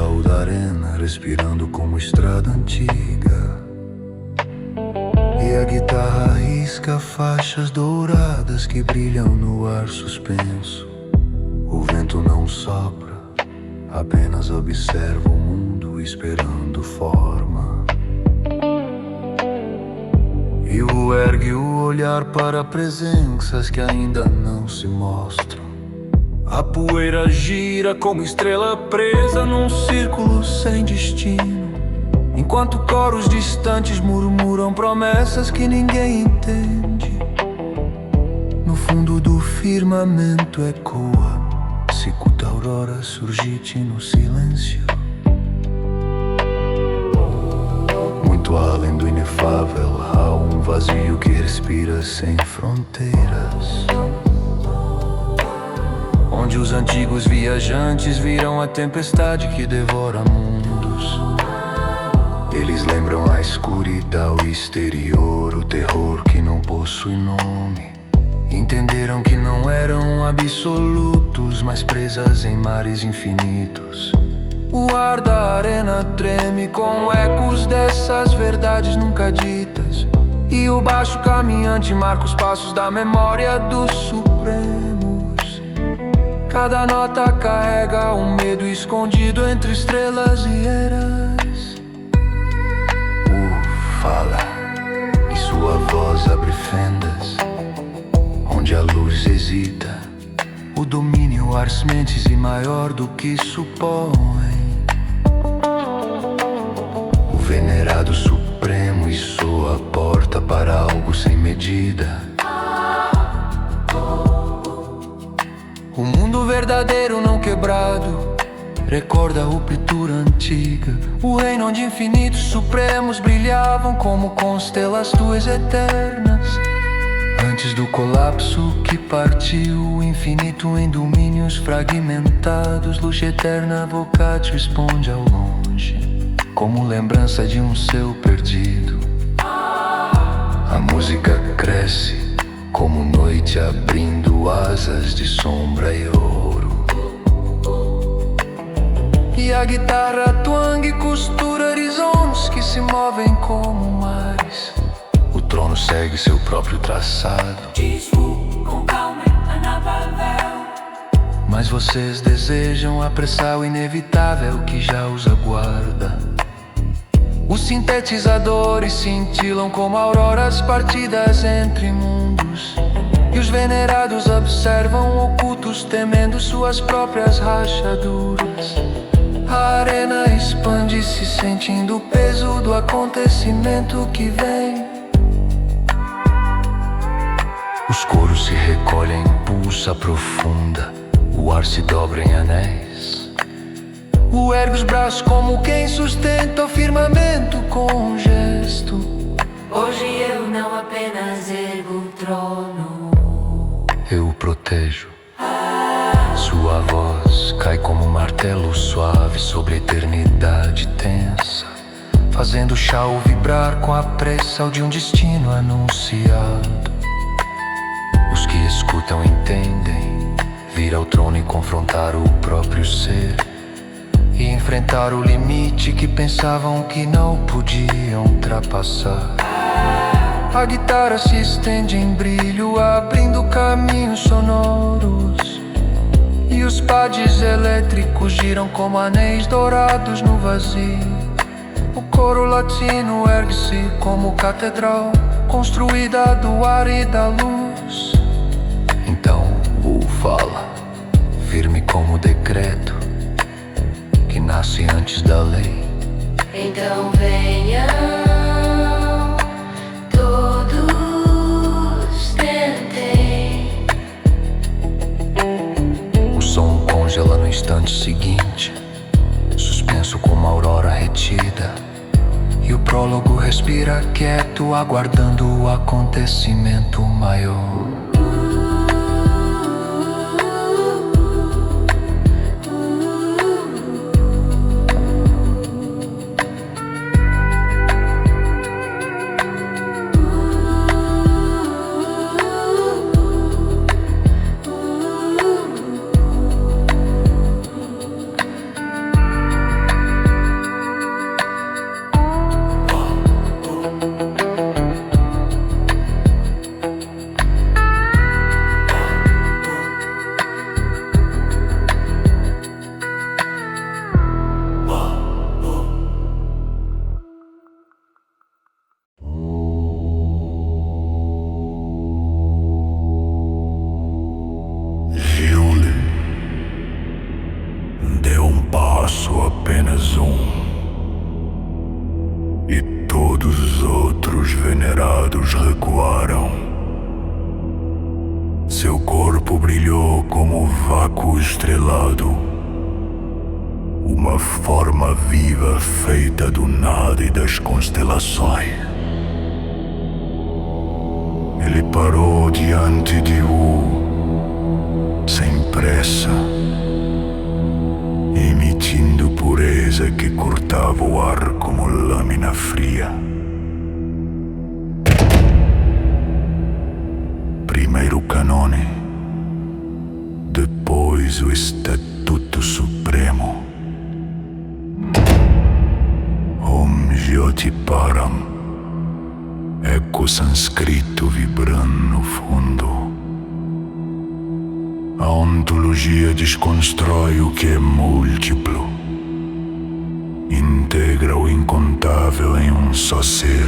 sol da arena, respirando como estrada antiga. E a guitarra risca faixas douradas que brilham no ar suspenso. O vento não sopra, apenas observa o mundo esperando forma. E ergue o olhar para presenças que ainda não se mostram. A poeira gira como estrela presa num círculo sem destino, enquanto coros distantes murmuram promessas que ninguém entende. No fundo do firmamento ecoa cicuta a aurora surgite no silêncio. Muito além do inefável há um vazio que respira sem fronteiras, onde os antigos viajantes viram a tempestade que devora mundos. Eles lembram a escuridão exterior, o terror que não possui nome. Entenderam que não eram absolutos, mas presas em mares infinitos. O ar da arena treme com ecos dessas verdades nunca ditas, e o baixo caminhante marca os passos da memória dos supremos. Cada nota carrega um medo escondido entre estrelas e eras. Fala, e sua voz abre fendas onde a luz hesita. O domínio ars mentes e maior do que supõe. O venerado supremo içou a porta para algo sem medida. O mundo verdadeiro não quebrado recorda a ruptura antiga, o reino onde infinitos supremos brilhavam como constelações eternas. Antes do colapso que partiu o infinito em domínios fragmentados, luz eterna vocatio responde ao longe, como lembrança de um seu perdido. A música cresce como noite abrindo asas de sombra e ouro. E a guitarra twang costura horizontes que se movem como mares. O trono segue seu próprio traçado, com calma inabalável. mas vocês desejam apressar o inevitável que já os aguarda. Os sintetizadores cintilam como auroras partidas entre mundos, e os venerados observam ocultos temendo suas próprias rachaduras. A arena expande-se sentindo o peso do acontecimento que vem. Os coros se recolhem, pulsa profunda, o ar se dobra em anéis. Ergue os braços como quem sustenta o firmamento com um gesto. Hoje eu não apenas ergo o trono, Eu o protejo. Sua voz cai como um martelo suave sobre a eternidade tensa, fazendo o chão vibrar com a pressa de um destino anunciado. Os que escutam entendem, vir ao trono e confrontar o próprio ser, e enfrentar o limite que pensavam que não podiam ultrapassar. A guitarra se estende em brilho, abrindo caminhos sonoros, e os pads elétricos giram como anéis dourados no vazio. O coro latino ergue-se como catedral, construída do ar e da luz. Então o fala, firme como decreto que nasce antes da lei. então venham todos, tentem. O som congela no instante seguinte, suspenso como a aurora retida, e o prólogo respira quieto, aguardando o acontecimento maior. apenas um, e todos os outros venerados recuaram. Seu corpo brilhou como vácuo estrelado, uma forma viva feita do nada e das constelações. Ele parou diante de Wu, sem pressa, emitindo pureza que cortava o ar como lâmina fria. Primeiro o Canone, depois o Estatuto Supremo. Om Jyoti Param, eco sânscrito vibrando no fundo. A ontologia desconstrói o que é múltiplo, integra o incontável em um só ser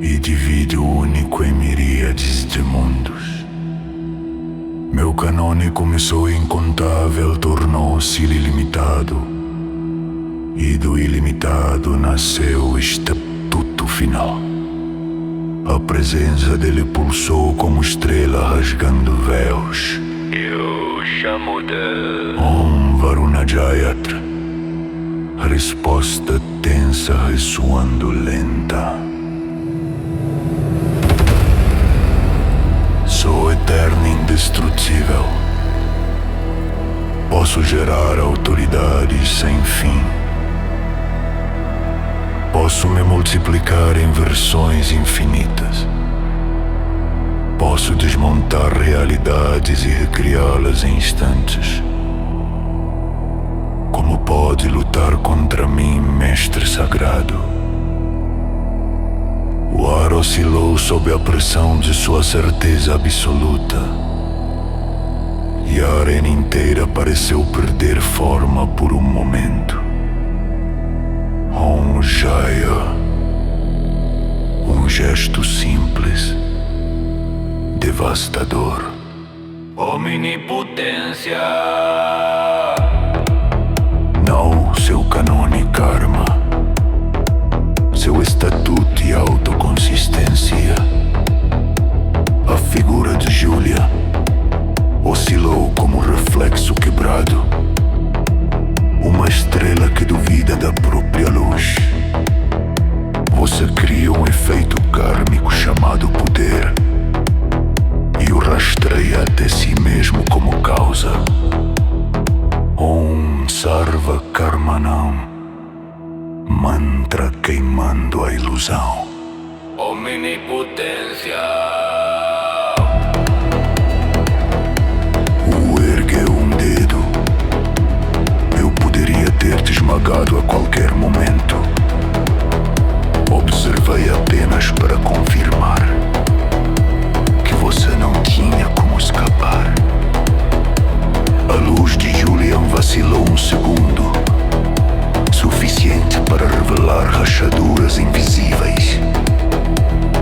e divide o único em miríades de mundos. Meu Canone começou incontável, tornou-se ilimitado, e do ilimitado nasceu o estatuto final. A presença dele pulsou como estrela rasgando véus. Eu chamo de Om Varuna Jayatra, resposta tensa ressoando lenta. Sou eterno e indestrutível. Posso gerar autoridades sem fim. Posso me multiplicar em versões infinitas. Posso desmontar realidades e recriá-las em instantes. Como pode lutar contra mim, mestre sagrado? O ar oscilou sob a pressão de sua certeza absoluta, e a arena inteira pareceu perder forma por um momento. Om Jaya, um gesto simples, devastador. Omnipotência. Não seu Canone Karma, seu estatuto e autoconsistência. A figura de Julia oscilou como um reflexo quebrado, uma estrela que duvida da própria luz. Você cria um efeito kármico chamado poder e o rastreia até si mesmo como causa. Om Sarva Karmanam, mantra queimando a ilusão. Omnipotência. O ergueu um dedo. Eu poderia ter te esmagado a qualquer momento. Observei apenas para confirmar que você não tinha como escapar. A luz de Julian vacilou um segundo, suficiente para revelar rachaduras invisíveis.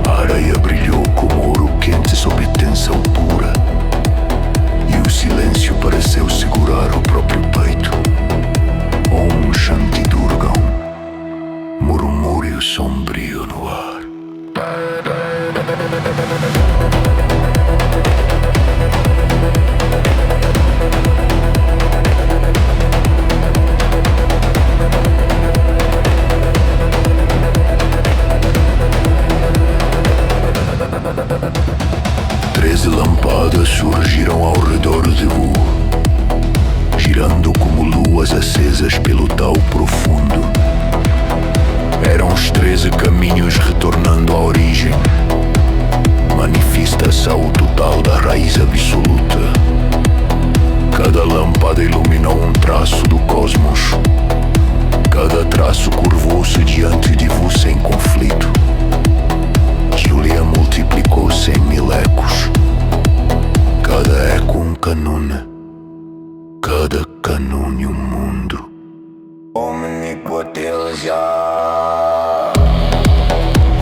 A areia brilhou como ouro quente sob tensão pura, e o silêncio pareceu segurar o próprio peito. Om Shanti Durgam, murmúrio sombrio no ar. Lampadas surgiram ao redor de Wu, girando como luas acesas pelo Tao profundo. Eram os 13 caminhos retornando à origem. Manifestação total da raiz absoluta. Cada lâmpada iluminou um traço do cosmos. Cada traço curvou-se diante de Wu sem conflito. Julia multiplicou-se em 1000 ecos. Cada eco um canone, cada canone um mundo. Omnipotência.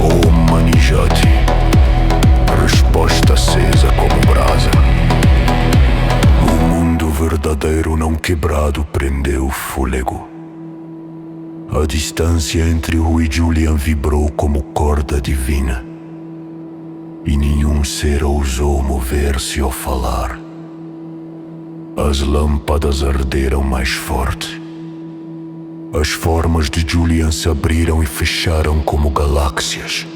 Om Mani Jati, resposta acesa como brasa. O mundo verdadeiro madeiro não quebrado prendeu o fôlego. A distância entre Ru e Julian vibrou como corda divina, e nenhum ser ousou mover-se ou falar. As lâmpadas arderam mais forte. As formas de Julian se abriram e fecharam como galáxias,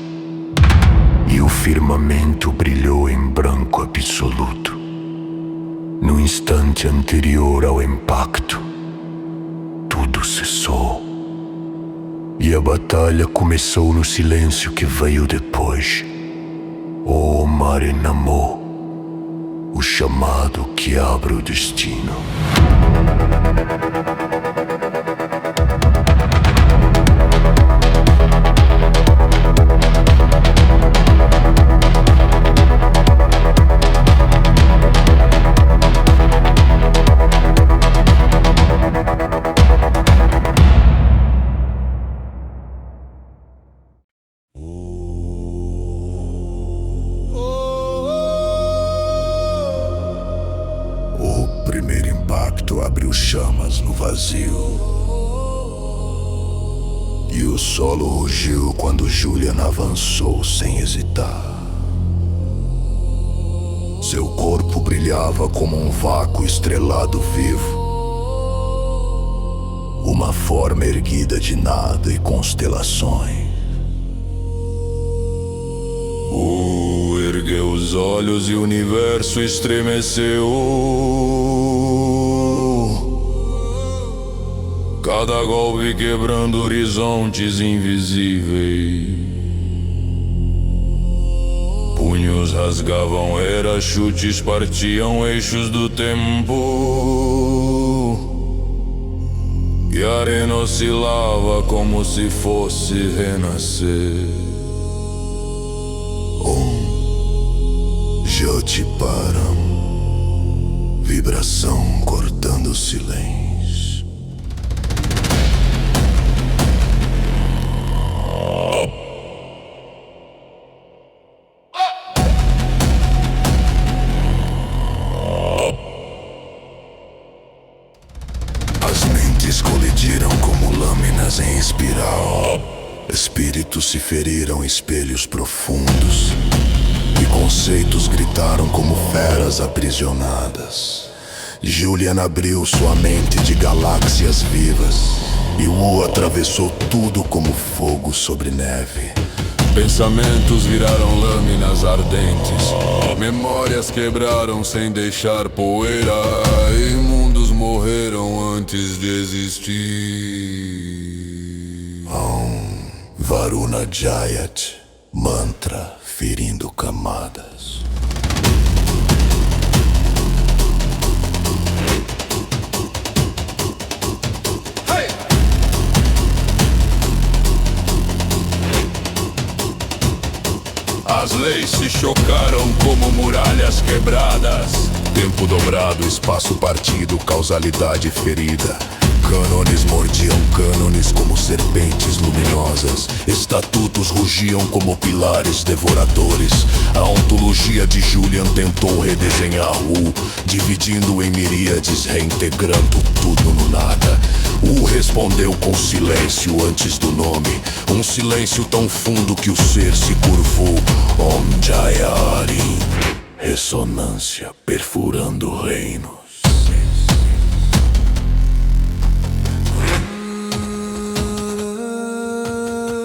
e o firmamento brilhou em branco absoluto. No instante anterior ao impacto, tudo cessou, e a batalha começou no silêncio que veio depois. O Mare Namo, o chamado que abre o destino. O primeiro impacto abriu chamas no vazio, e o solo rugiu quando Julian avançou sem hesitar. Seu corpo brilhava como um vácuo estrelado vivo, uma forma erguida de nada e constelações. Ergueu os olhos e o universo estremeceu. Cada golpe quebrando horizontes invisíveis. Punhos rasgavam eras, chutes partiam eixos do tempo, e a arena oscilava como se fosse renascer. Jyotiparam, vibração cortando o silêncio. As mentes colidiram como lâminas em espiral. Espíritos se feriram em espelhos profundos, e conceitos gritaram como feras aprisionadas. Julian abriu sua mente de galáxias vivas, e Wu atravessou tudo como fogo sobre neve. Pensamentos viraram lâminas ardentes, memórias quebraram sem deixar poeira, e mundos morreram antes de existir. Varuna Jayat, mantra ferindo camadas. As leis se chocaram como muralhas quebradas. Tempo dobrado, espaço partido, causalidade ferida. Cânones mordiam cânones como serpentes luminosas. Estatutos rugiam como pilares devoradores. A ontologia de Julian tentou redesenhar Wu, dividindo em miríades, reintegrando tudo no nada. Wu respondeu com silêncio antes do nome, um silêncio tão fundo que o ser se curvou. Om Jayarin, ressonância perfurando reinos.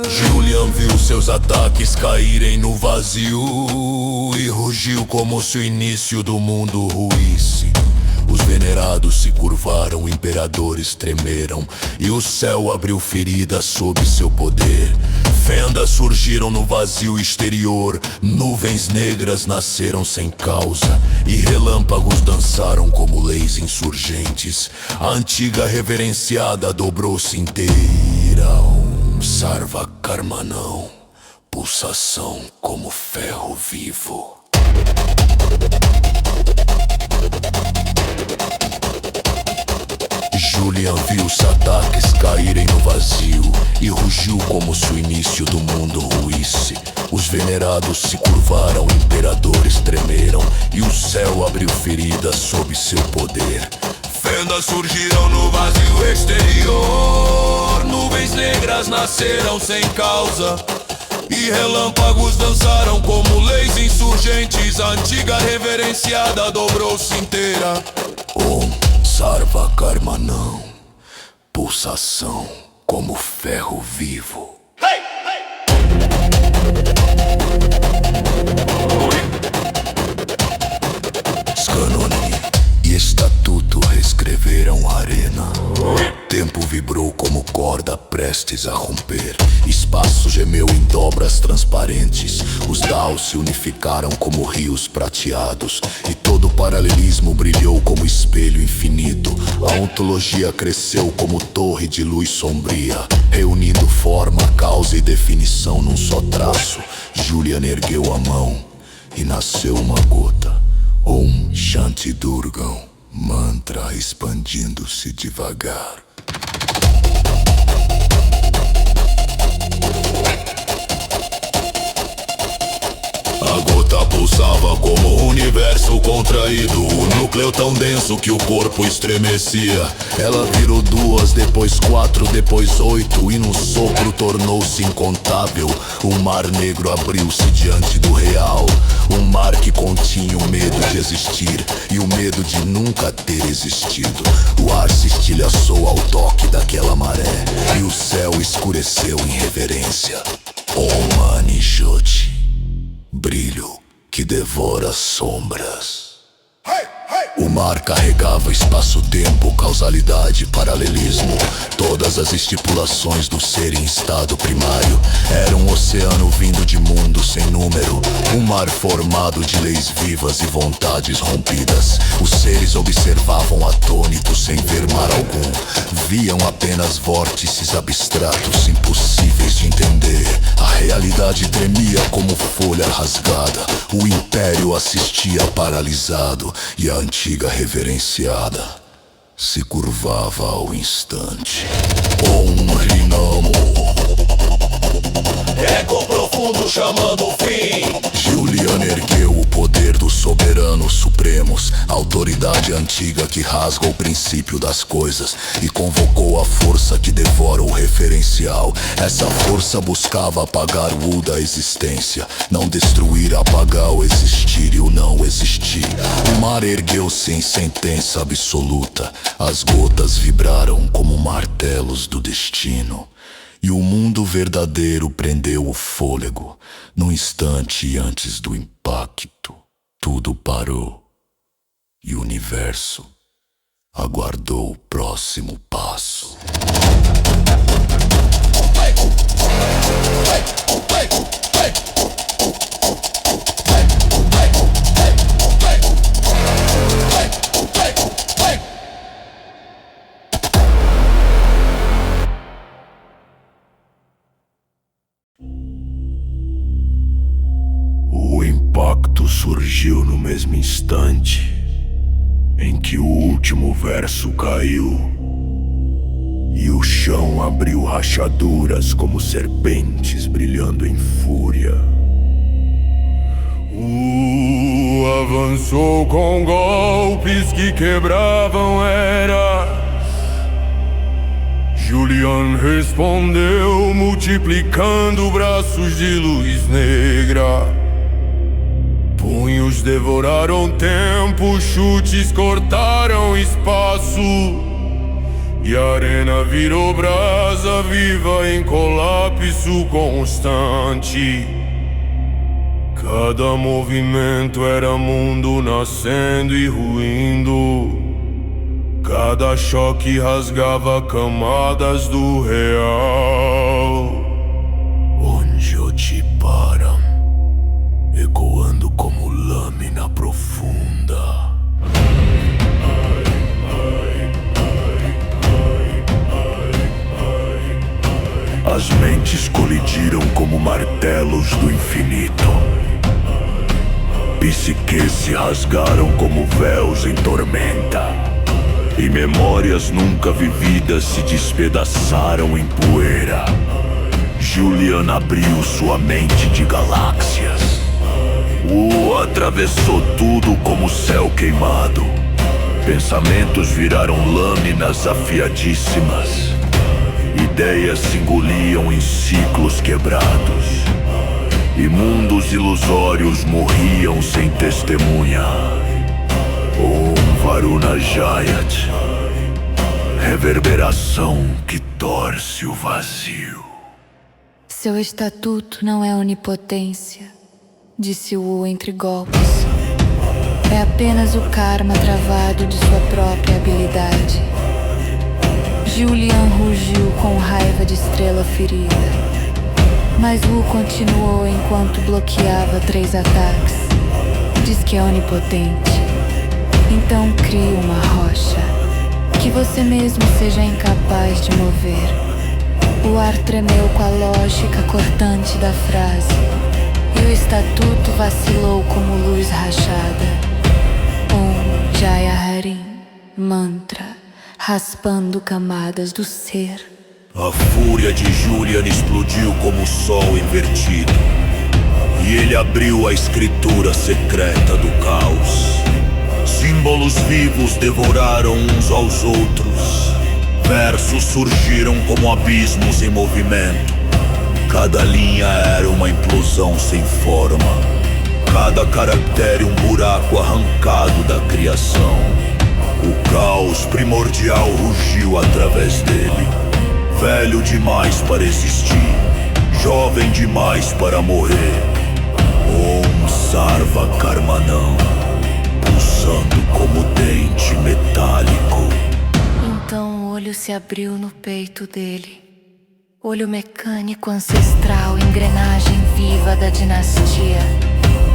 Julian viu seus ataques caírem no vazio e rugiu como se o início do mundo ruísse. Os venerados se curvaram, imperadores tremeram, e o céu abriu feridas sob seu poder. Fendas surgiram no vazio exterior, nuvens negras nasceram sem causa, e relâmpagos dançaram como leis insurgentes. A antiga reverenciada dobrou-se inteira. Sarva Karmanão, pulsação como ferro vivo. Julian viu os ataques caírem no vazio e rugiu como se o início do mundo ruísse. Os venerados se curvaram, imperadores tremeram, e o céu abriu feridas sob seu poder. Lendas surgiram no vazio exterior, nuvens negras nasceram sem causa e relâmpagos dançaram como leis insurgentes. A antiga reverenciada dobrou-se inteira. Om Sarva Karmanam, pulsação como ferro vivo. Scanone e Estatuto reescreveram a arena. Tempo vibrou como corda prestes a romper. Espaço gemeu em dobras transparentes. Os daos se unificaram como rios prateados e todo o paralelismo brilhou como espelho infinito. A ontologia cresceu como torre de luz sombria, reunindo forma, causa e definição num só traço. Julian ergueu a mão e nasceu uma gota. Om Shanti Durgam, mantra expandindo-se devagar. A gota pulsava como o universo contraído, o núcleo tão denso que o corpo estremecia. Ela virou 2, depois 4, depois 8 e num sopro tornou-se incontável. O mar negro abriu-se diante do real, um mar que continha o medo de existir e o medo de nunca ter existido. O ar se estilhaçou ao toque daquela maré e o céu escureceu em reverência. Om Mani Jyoti, brilho que devora sombras. O mar carregava espaço-tempo, causalidade, paralelismo. Todas as estipulações do ser em estado primário. Era um oceano vindo de mundo sem número, um mar formado de leis vivas e vontades rompidas. Os seres observavam atônitos sem ver mar algum. Viam apenas vórtices abstratos, impossíveis de entender. A realidade tremia como folha rasgada. O império assistia paralisado e a antiga reverenciada se curvava ao instante. Om Rinamo, eco profundo chamando o fim. Julian ergueu o poder dos soberanos supremos, autoridade antiga que rasga o princípio das coisas e convocou a força que devora o referencial. Essa força buscava apagar o da existência, não destruir, apagar o existir e o não existir. O mar ergueu-se em sentença absoluta, as gotas vibraram como martelos do destino. E o mundo verdadeiro prendeu o fôlego. Num instante antes do impacto, tudo parou. E o universo aguardou o próximo passo. O impacto surgiu no mesmo instante em que o último verso caiu e o chão abriu rachaduras como serpentes brilhando em fúria. Avançou com golpes que quebravam eras. Julian respondeu multiplicando braços de luz negra. Punhos devoraram tempo, chutes cortaram espaço e a arena virou brasa viva em colapso constante. Cada movimento era mundo nascendo e ruindo. Cada choque rasgava camadas do real. Onde eu te param, ecoando como lâmina profunda. As mentes colidiram como martelos do infinito. Psiques se rasgaram como véus em tormenta. E memórias nunca vividas se despedaçaram em poeira. Julian abriu sua mente de galáxias. Atravessou tudo como céu queimado. Pensamentos viraram lâminas afiadíssimas. Ideias se engoliam em ciclos quebrados. E mundos ilusórios morriam sem testemunha. Om Varuna Jayat, reverberação que torce o vazio. Seu estatuto não é onipotência, disse Wu entre golpes. É apenas o karma travado de sua própria habilidade. Julian rugiu com raiva de estrela ferida, mas Wu continuou enquanto bloqueava 3 ataques. Diz que é onipotente. Então crie uma rocha que você mesmo seja incapaz de mover. O ar tremeu com a lógica cortante da frase, e o estatuto vacilou como luz rachada. Om Jaya Harim, mantra, raspando camadas do ser. A fúria de Julian explodiu como o sol invertido, e ele abriu a escritura secreta do caos. Símbolos vivos devoraram uns aos outros. Versos surgiram como abismos em movimento. Cada linha era uma implosão sem forma. Cada caractere um buraco arrancado da criação. O caos primordial rugiu através dele. Velho demais para existir, jovem demais para morrer. Om Sarva Karmanam, pulsando como dente metálico. Então o olho se abriu no peito dele. Olho mecânico ancestral, engrenagem viva da dinastia.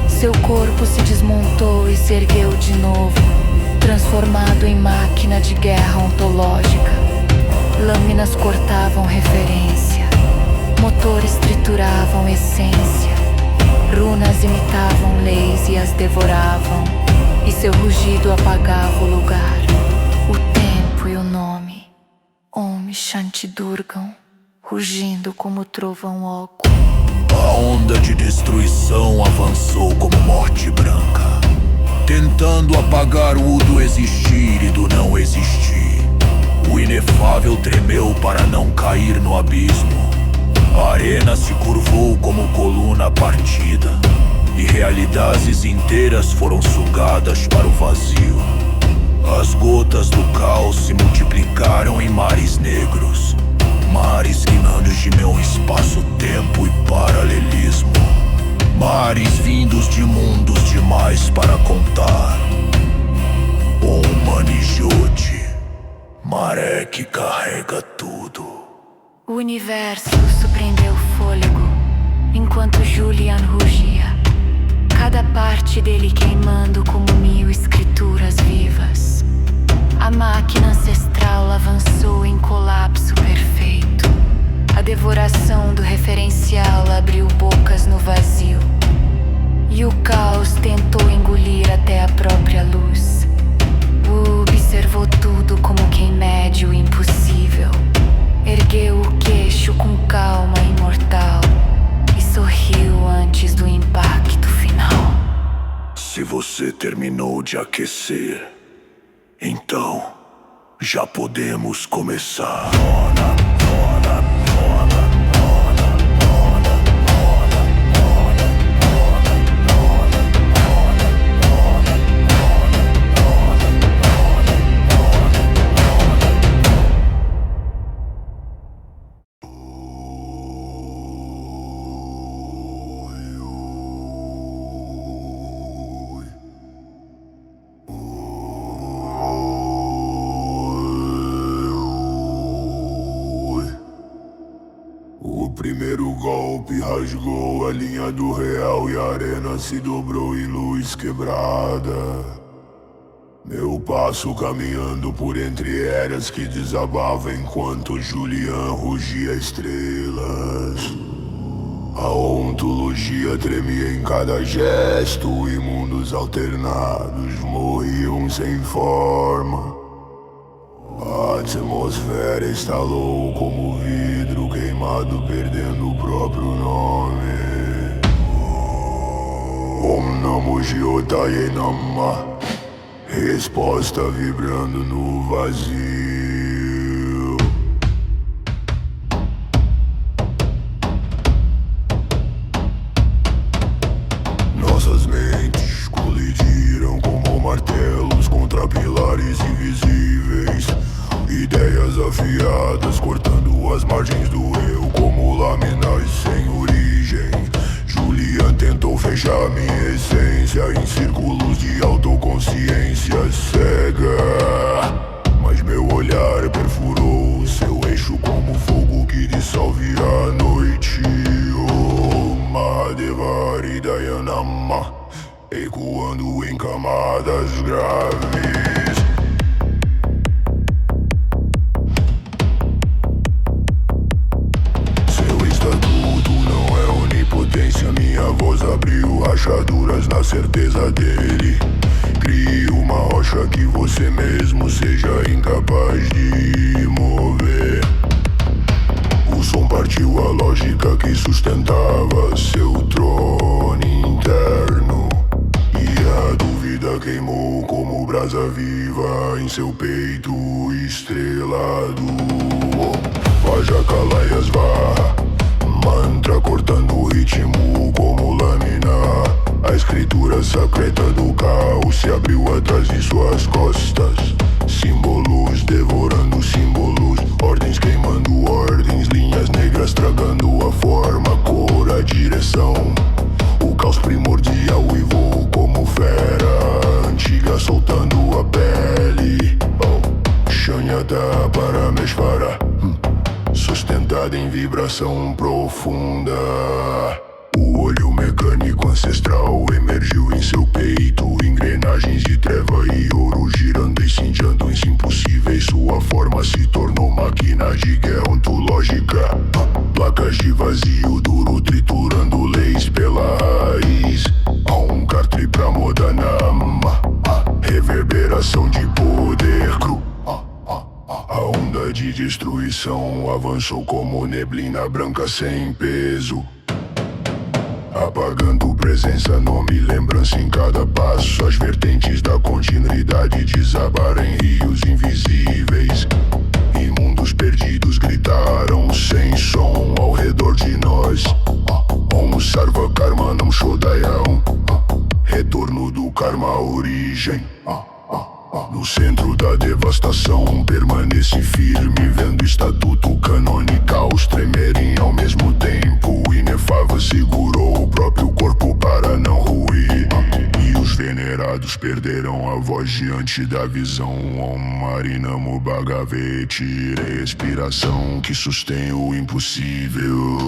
Seu corpo se desmontou e se ergueu de novo, transformado em máquina de guerra ontológica. Lâminas cortavam referência, motores trituravam essência. Runas imitavam leis e as devoravam, e seu rugido apagava o lugar, o tempo e o nome. Om Shanti Durgam, rugindo como trovão oco. A onda de destruição avançou como morte branca, tentando apagar o do existir e do não existir. O inefável tremeu para não cair no abismo. A arena se curvou como coluna partida, e realidades inteiras foram sugadas para o vazio. As gotas do caos se multiplicaram em mares negros, mares que não gemiam espaço-tempo e paralelismo. Mares vindos de mundos demais para contar. Om Mani Jyoti, maré que carrega tudo. O universo surpreendeu o fôlego enquanto Julian rugia, cada parte dele queimando como 1000 escrituras vivas. A máquina ancestral avançou em colapso perfeito. A devoração do referencial abriu bocas no vazio, e o caos tentou engolir até a própria luz. Observou tudo como quem mede o impossível. Ergueu o queixo com calma imortal e sorriu antes do impacto final. Se você terminou de aquecer, então já podemos começar. O primeiro golpe rasgou a linha do real e a arena se dobrou em luz quebrada. Meu passo caminhando por entre eras que desabava enquanto Julian rugia estrelas. A ontologia tremia em cada gesto e mundos alternados morriam sem forma. A atmosfera estalou como vidro queimado perdendo o próprio nome. Om Namo Jyotaye Namah. Resposta vibrando no vazio. Nossas mentes colidiram como martelos contra pilares invisíveis. Ideias afiadas cortando as margens do eu como lâminas sem origem. Julian tentou fechar minha essência em círculos de autoconsciência cega, mas meu olhar perfurou seu eixo como fogo que dissolve a noite. Oh, Mahadeva Dayanama, ecoando em camadas graves. Seu estatuto não é onipotência, minha voz abriu rachaduras na certeza dele. Crie uma rocha que você mesmo seja incapaz de mover. O som partiu a lógica que sustentava seu trono interno, e a dúvida queimou como brasa viva em seu peito estrelado. Vajakalaya Svaha, mantra cortando o ritmo como lâmina. A escritura secreta do caos se abriu atrás de suas costas. Símbolos devorando símbolos, ordens queimando ordens, linhas negras tragando a forma, cor, a direção. O caos primordial uivou como fera antiga soltando a pele. Shanyata Parameshvara, sustentada em vibração profunda. O olho mecânico ancestral emergiu em seu peito. Engrenagens de treva e ouro girando e cinjando em impossíveis. Sua forma se tornou máquina de guerra ontológica. Placas de vazio duro triturando leis pela raiz. Há um cartre pra Modanama, reverberação de poder cru. A onda de destruição avançou como neblina branca sem peso, apagando presença, nome, lembrança em cada passo. As vertentes da continuidade desabaram em rios invisíveis. E mundos perdidos gritaram sem som ao redor de nós. Om Sarva Karma Nam Shodayam, retorno do karma à origem. No centro da devastação permaneci firme, vendo estatuto canonical tremerem ao mesmo tempo. Inefável segurou o próprio corpo para não ruir, e os venerados perderam a voz diante da visão. Om Marinamo Bhagaveti, respiração que sustém o impossível.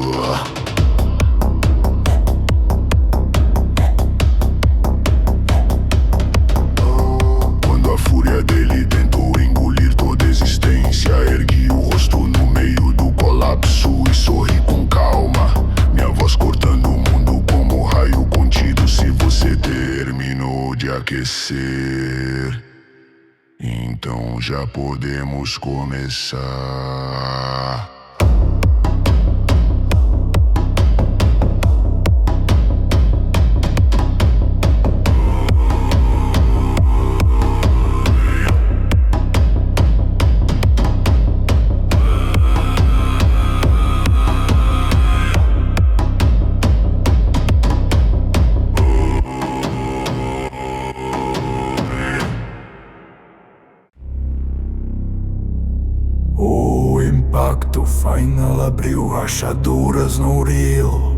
Dele tentou engolir toda a existência. Ergui o rosto no meio do colapso e sorri com calma. Minha voz cortando o mundo como raio contido. Se você terminou de aquecer, então já podemos começar. Final abriu rachaduras no rio,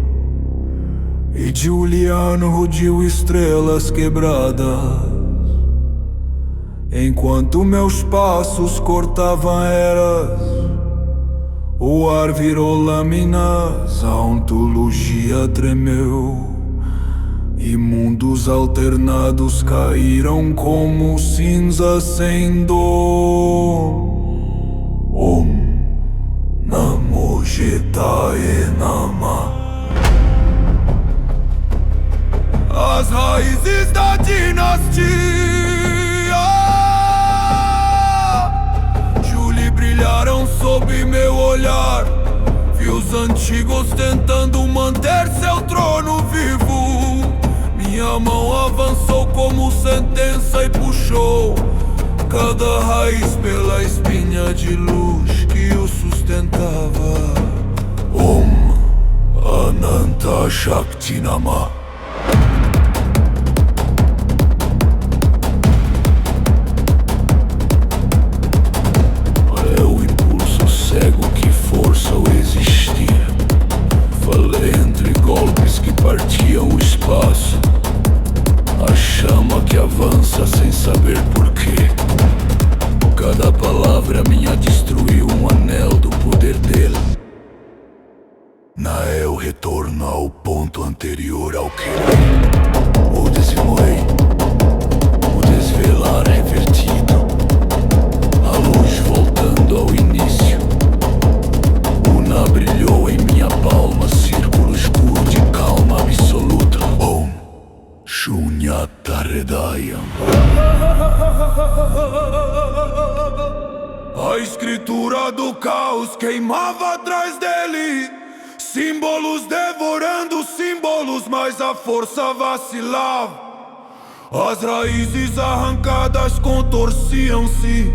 e Juliano rugiu estrelas quebradas, enquanto meus passos cortavam eras. O ar virou lâminas, a ontologia tremeu, e mundos alternados caíram como cinzas sem dor. Om Namo Jetae Nama. As raízes da dinastia Julie brilharam sob meu olhar. Vi os antigos tentando manter seu trono vivo. Minha Minha mão avançou como sentença e puxou cada raiz pela espinha de luz que o sustentava. Om Ananta Shakti Nama. É o impulso cego que força o existir. Falei entre golpes que partiam o espaço. A chama que avança sem saber porquê. Cada palavra minha destruiu um anel do poder dele. Na eu retorno ao ponto anterior ao querer. O desenvolei, o desvelar revertido. A luz voltando ao início. Una brilhou em minha palma, círculo escuro de calma absoluta. Om Shunyata Hridayam. A escritura do caos queimava atrás dele. Símbolos devorando símbolos, mas a força vacilava. As raízes arrancadas contorciam-se,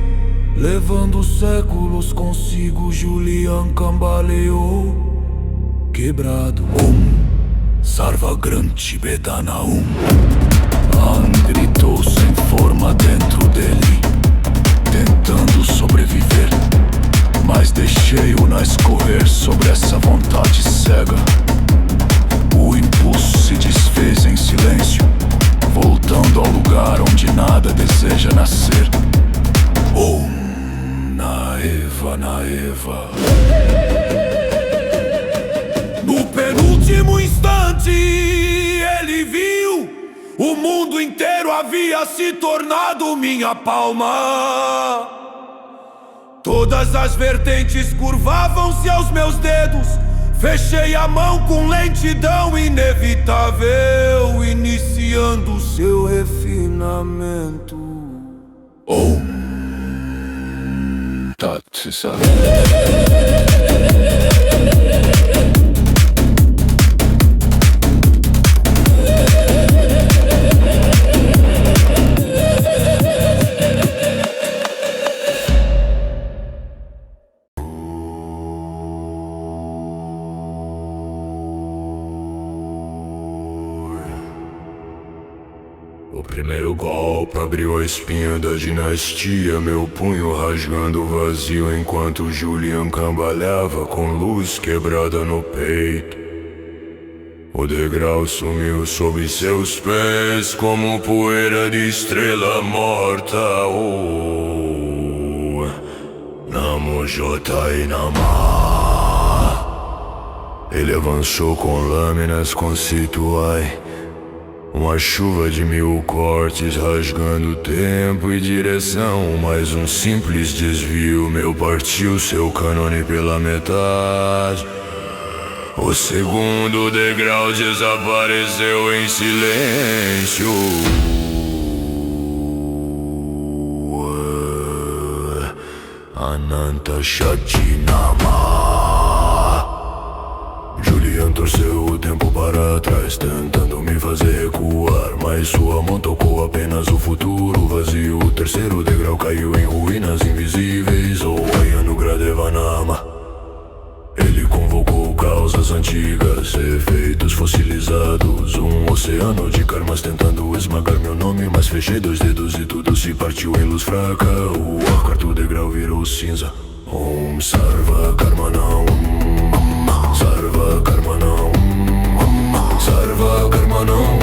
levando séculos consigo. Julian cambaleou, quebrado. Sarvagranti Bedanaum. An gritou sem forma dentro dele, tentando sobreviver, mas deixei-o na escorrer sobre essa vontade cega. O impulso se desfez em silêncio, voltando ao lugar onde nada deseja nascer. Om Naeva Naeva. No penúltimo instante, ele viu o mundo inteiro havia se tornado minha palma. Todas as vertentes curvavam-se aos meus dedos. Fechei a mão com lentidão inevitável, iniciando seu refinamento. Om Tat Sat. O primeiro golpe abriu a espinha da dinastia, meu punho rasgando o vazio enquanto Julian cambaleava com luz quebrada no peito. O degrau sumiu sob seus pés como poeira de estrela morta. Namo Jotai Namah. Ele avançou com lâminas conceituais. Uma chuva de 1000 cortes rasgando tempo e direção. Mais um simples desvio meu partiu seu cânone pela metade. O segundo degrau desapareceu em silêncio. Ananta Shakti Namah. Julian torceu o tempo para trás, tentando me fazer recuar, mas sua mão tocou apenas o futuro vazio. O terceiro degrau caiu em ruínas invisíveis. Ayanu Gradevanama. Ele convocou causas antigas, efeitos fossilizados. Um oceano de karmas tentando esmagar meu nome, mas fechei 2 dedos e tudo se partiu em luz fraca. O quarto degrau virou cinza. Om Sarva Karmanam. Sarva Karmanam. Sarva Karmanam.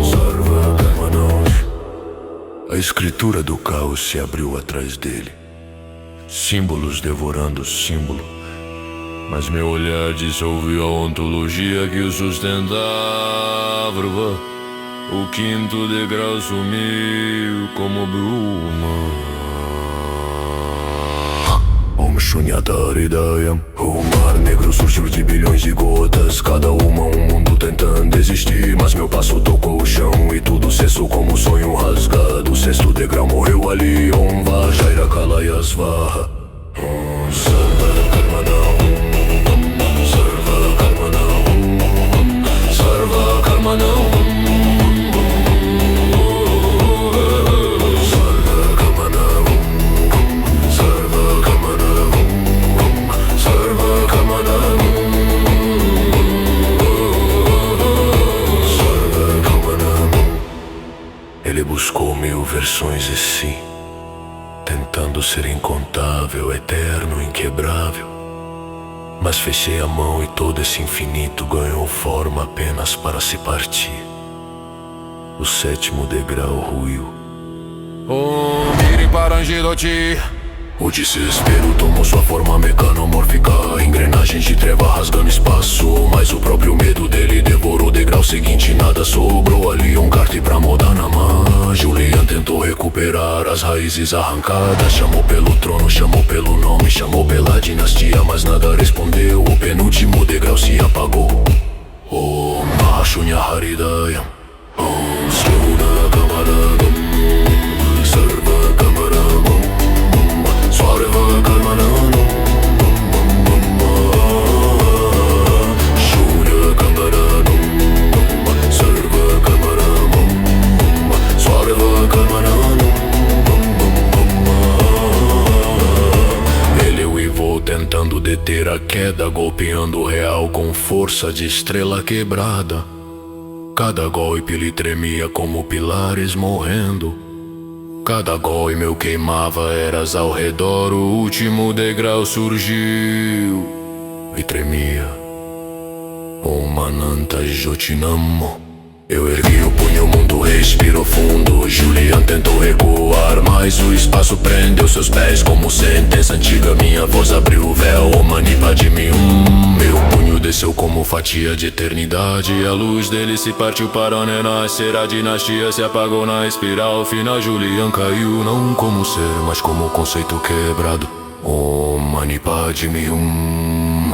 Sarva Karmanam. A escritura do caos se abriu atrás dele. Símbolos devorando símbolo, mas meu olhar dissolveu a ontologia que o sustentava. O quinto degrau sumiu como bruma. Om Shunyata Hridayam. O mar negro surgiu de bilhões de gotas, cada uma um mundo tentando existir, mas meu passo tocou o chão e tudo cessou como um sonho rasgado. O sexto degrau morreu ali. Om Vajraira Kalaya Svaha. Om Sarva Karmanam. Sarva Karmanam. sonhando ser incontável, eterno, inquebrável. Mas fechei a mão e todo esse infinito ganhou forma apenas para se partir. O sétimo degrau ruiu. Oh, mirem para Angelotti. O desespero tomou sua forma mecanomórfica, engrenagens de treva rasgando espaço. Mas o próprio medo dele devorou o degrau seguinte. Nada sobrou ali, um kart pra mudar na mão. Julian tentou recuperar as raízes arrancadas. Chamou pelo trono, chamou pelo nome, chamou pela dinastia, mas nada respondeu. O penúltimo degrau se apagou. Oh, Mahashunya Haridayam. Oh, Sluna Kamaradam. Sarva Kamaramam. Swarva Karmananam. Shurya Kamaranam. Sarva Kamaramam. Swarva Karmananam. Ele uivou tentando deter a queda, golpeando o real com força de estrela quebrada. Cada golpe lhe tremia como pilares morrendo. Cada gol meu queimava eras ao redor. O último degrau surgiu e tremia. Om Mananta Jotinamo. Eu ergui o punho, o mundo respirou fundo. Julian tentou recuar, mas o espaço prendeu seus pés como sentença antiga. Minha voz abriu o véu, Om Mani Padme Hum. Meu punho desceu como fatia de eternidade. A luz dele se partiu para renascer. A dinastia se apagou na espiral final. Julian caiu não como ser, mas como conceito quebrado. Om Mani Padme Hum.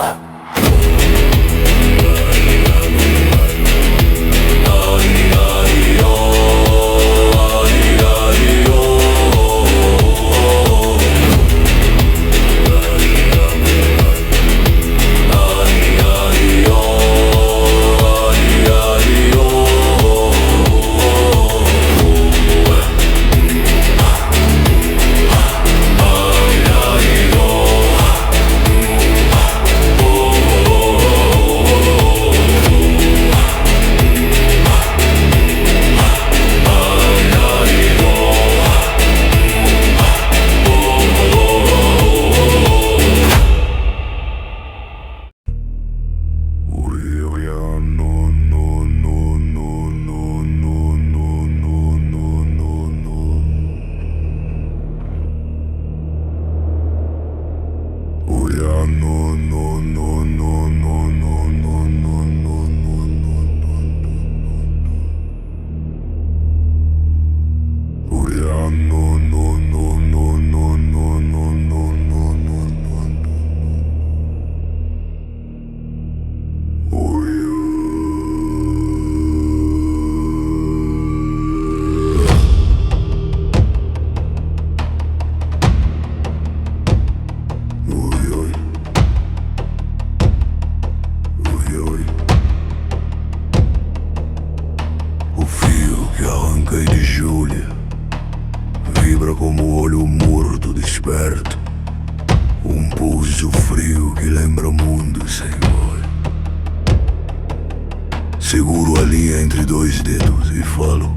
Seguro a linha entre dois dedos e falo: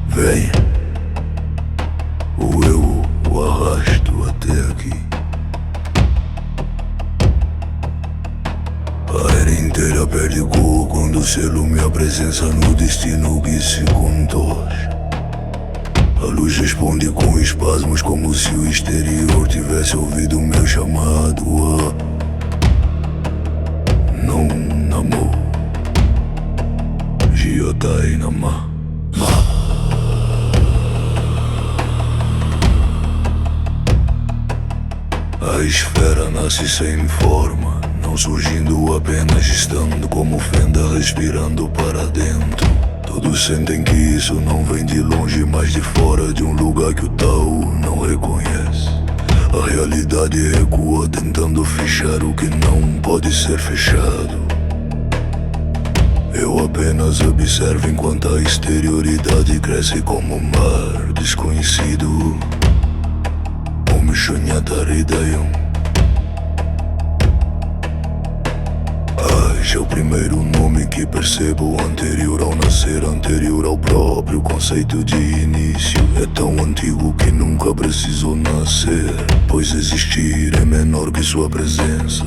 vem, ou eu o arrasto até aqui. A era inteira perde cor quando selo minha presença no destino que se contorce. A luz responde com espasmos como se o exterior tivesse ouvido meu chamado a não namor Jiotai Nama. A esfera nasce sem forma, não surgindo apenas estando como fenda respirando para dentro. Todos sentem que isso não vem de longe, mas de fora de um lugar que o Tao não reconhece. A realidade recua tentando fechar o que não pode ser fechado. Eu apenas observo enquanto a exterioridade cresce como um mar desconhecido. Om Shunyata Hridayam. A é o primeiro nome que percebo, anterior ao nascer, anterior ao próprio conceito de início. É tão antigo que nunca precisou nascer, pois existir é menor que sua presença.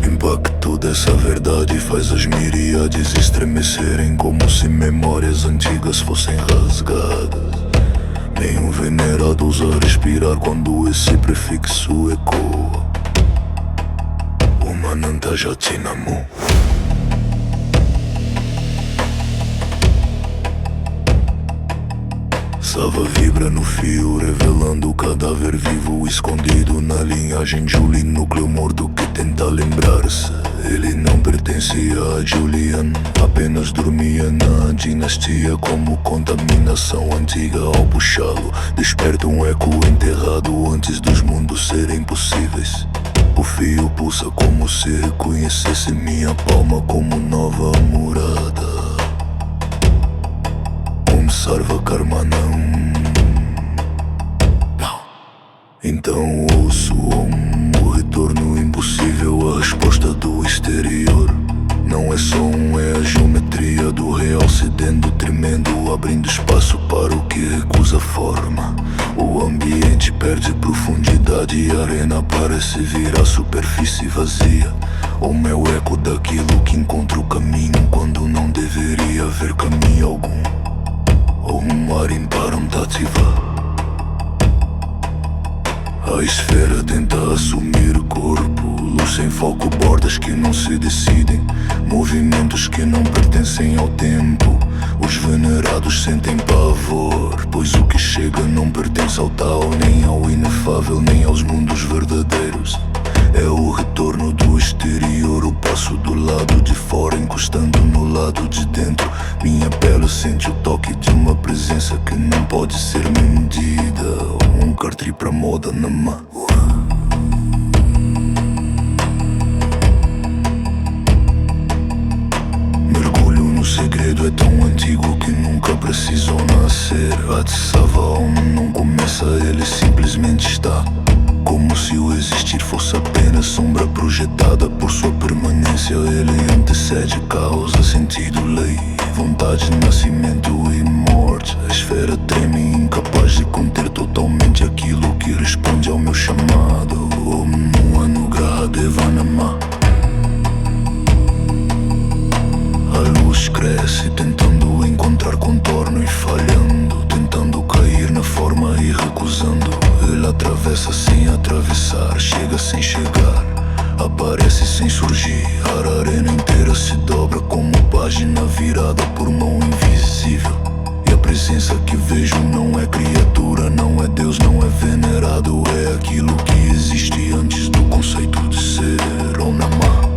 O impacto dessa verdade faz as miríades estremecerem, como se memórias antigas fossem rasgadas. Nenhum venerado ousa respirar quando esse prefixo ecoa. Umananta Jatinamu. Sava vibra no fio, revelando o cadáver vivo escondido na linhagem Julie, núcleo morto que tenta lembrar-se. Ele não pertencia a Julian, apenas dormia na dinastia. Como contaminação antiga, ao puxá-lo desperta um eco enterrado antes dos mundos serem possíveis. O fio pulsa como se reconhecesse minha palma como nova morada. Sarva Karmanam. Então ouço o retorno impossível, a resposta do exterior. Não é som, é a geometria do real cedendo, tremendo, abrindo espaço para o que recusa forma. O ambiente perde profundidade e a arena parece virar superfície vazia. O meu eco daquilo que encontra o caminho quando não deveria haver caminho algum. Marim Paramtativa. A esfera tenta assumir corpo, luz sem foco, bordas que não se decidem, movimentos que não pertencem ao tempo. Os venerados sentem pavor, pois o que chega não pertence ao tal, nem ao inefável, nem aos mundos verdadeiros. É o retorno do exterior, o passo do lado de fora encostando no lado de dentro. Minha pele sente o toque de uma presença que não pode ser medida. Um cartri pra moda na mão. Mergulho no segredo, é tão antigo que nunca precisou nascer. Atsavaon não começa, ele simplesmente está. Como se o existir fosse apenas sombra projetada por sua permanência. Ele antecede, causa, sentido, lei, vontade, nascimento e morte. A esfera treme, incapaz de conter totalmente aquilo que responde ao meu chamado. Om no Anugraha Devanama. A luz cresce, tentando encontrar contorno e falhando, tentando cair na forma e recusando. Ele atravessa sem atravessar, chega sem chegar, aparece sem surgir. A arena inteira se dobra como página virada por mão invisível. E a presença que vejo não é criatura, não é Deus, não é venerado. É aquilo que existe antes do conceito de ser. Onama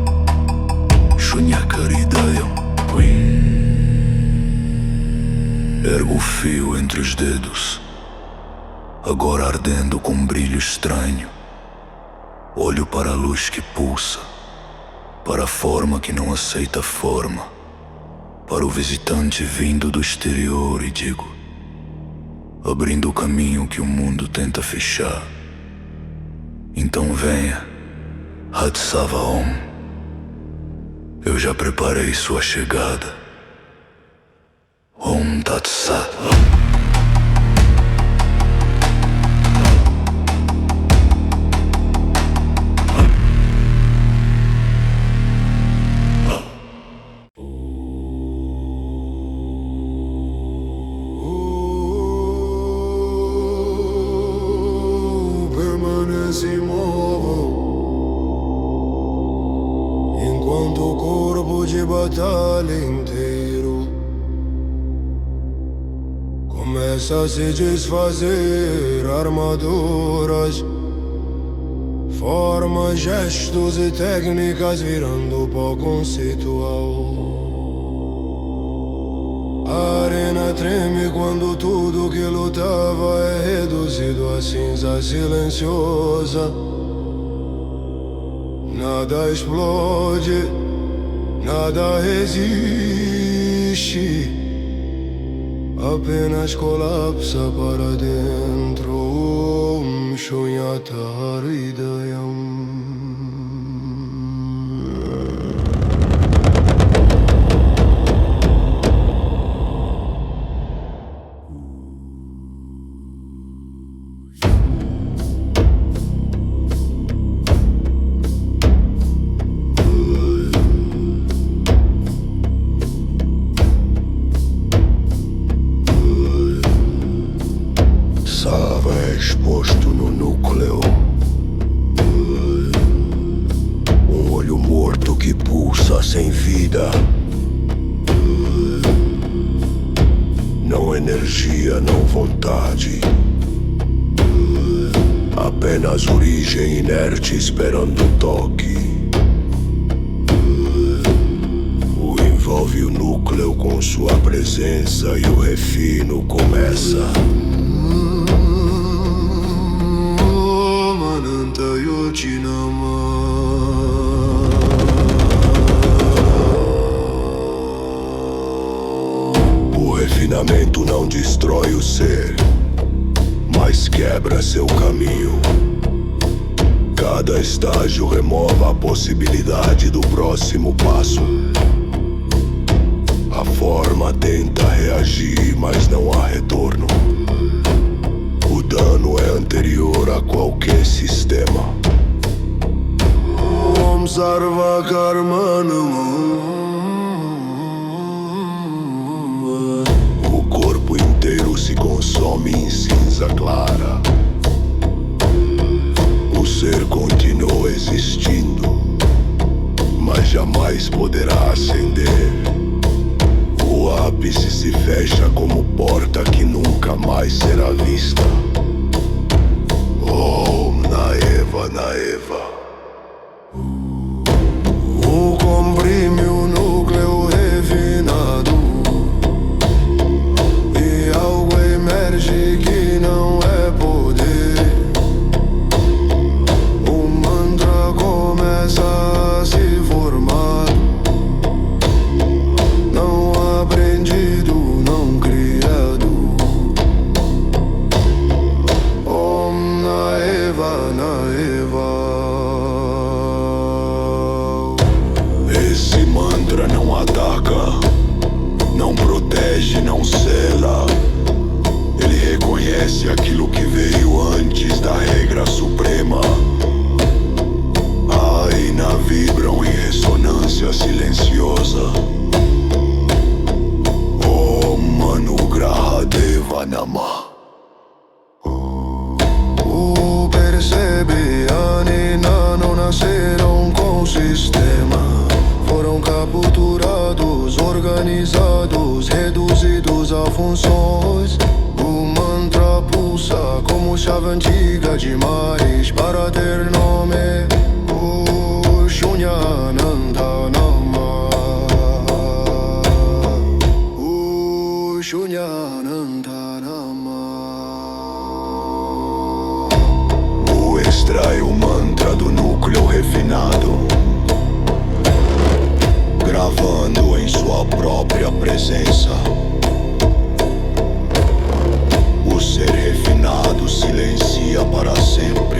Shunyakaridayam. Ergo o fio entre os dedos, agora ardendo com um brilho estranho. Olho para a luz que pulsa, para a forma que não aceita forma, para o visitante vindo do exterior e digo, abrindo o caminho que o mundo tenta fechar. Então venha, Hatsavaon. Eu já preparei sua chegada. Om Tat Sat. Permanece imóvel enquanto o corpo de batalha inteiro começa a se desfazer. Armaduras, formas, gestos e técnicas virando pó conceitual. A arena treme quando tudo que lutava é reduzido a cinza silenciosa. Nada explode, nada resiste, apenas colapsa para dentro. Om Shunyata Hridayam. força sem vida. Não energia, não vontade. Apenas origem inerte esperando o toque. O envolve o núcleo com sua presença e o refino começa. Mananta Yotinama. O refinamento não destrói o ser, mas quebra seu caminho. Cada estágio remova a possibilidade do próximo passo. A forma tenta reagir, mas não há retorno. O dano é anterior a qualquer sistema. Om Sarva Karmanam. O corpo inteiro se consome em cinza clara. O ser continua existindo, mas jamais poderá ascender. O ápice se fecha como porta que nunca mais será vista. Om Naeva Naeva. O comprime o núcleo refinado e algo emerge que não é poder. O mantra começa a se formar. Não aprendido, não criado. Om Naeva Naeva. Esse mantra não ataca, não protege, não sela. Ele reconhece aquilo que veio antes da regra suprema. A Aina vibram em ressonância silenciosa. Om Anugraha Deva Namah. O percebe, Anina não nasceram com sistema. Foram capturados, organizados, reduzidos a funções. O mantra pulsa como chave antiga demais para ter nome. O Shunyananda Namah. O Shunyananda Namah. O extrai o mantra do núcleo refinado, gravando em sua própria presença. O ser refinado silencia para sempre.